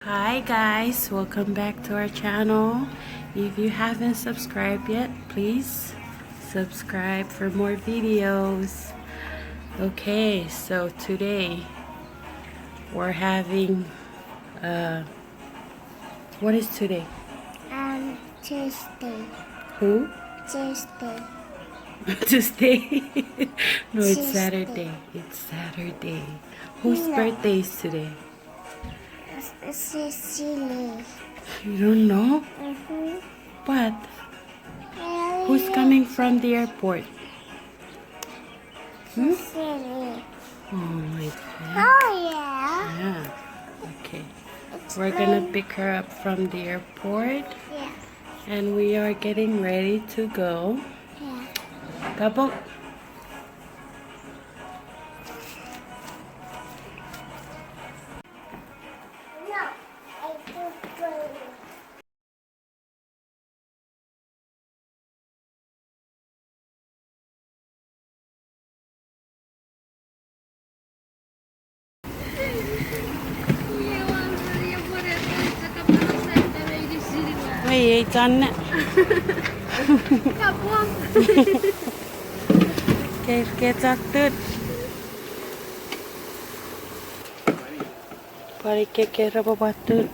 Hi guys, welcome back to our channel. If you haven't subscribed yet, please subscribe for more videos. Okay, so today we're having what is today? Tuesday. Who? Tuesday. Tuesday? No, it's Tuesday. Saturday. It's Saturday. Whose birthday is today? Cecily. You don't know? But who's coming from the airport? Cecily. Oh my God. Oh yeah. Yeah. Okay. It's We're gonna pick her up from the airport, Yeah. and we are getting ready to go. Yeah. Gabok. No, I don't go. Wait, John. Get acted. Pari keke raba batut.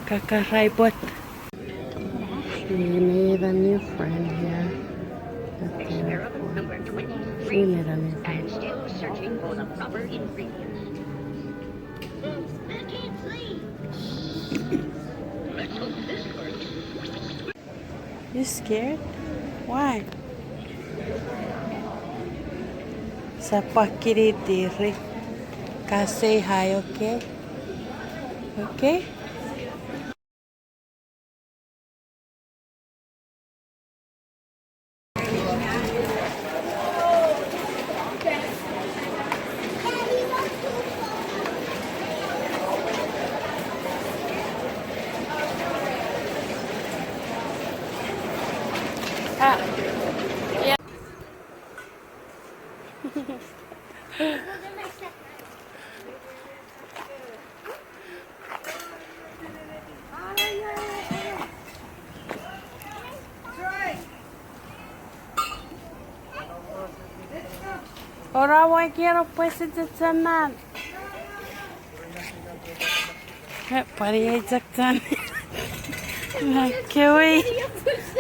Kakak raibot. She made a new friend here. She made a new friend. Still searching for the proper ingredients. I can't sleep. Let's hope this works. You scared? Why? Sa pakiri diri. Say hi, okay? Okay? Ah. Yeah. Ahora voy quiero pues echar para echar que voy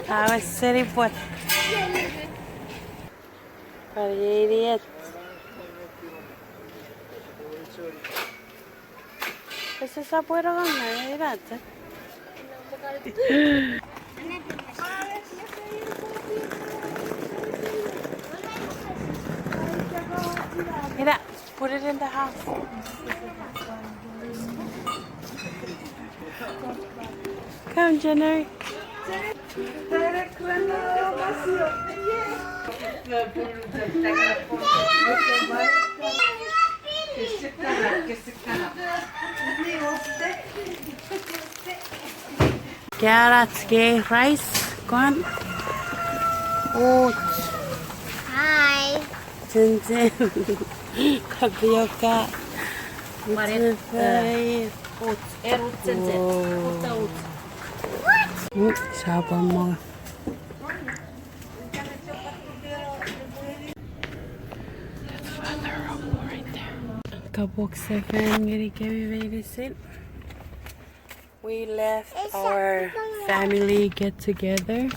a hacer y pues para ir ese sapuero con la grata mira, put it in the house. Come, JeNi. Carrots, rice, corn, oats, Hi. ginger, tapioca, sabon mo. That's Father Robo right there. Kabok 7, Jeke. We left our family get together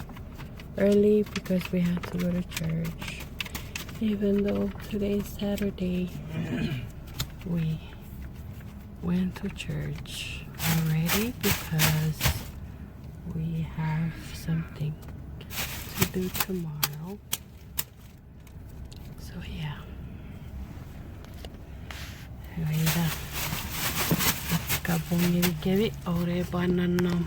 early because we had to go to church. Even though today is Saturday, we went to church already because we have something to do tomorrow. So yeah. Mira. Kabong Jeke ore banana.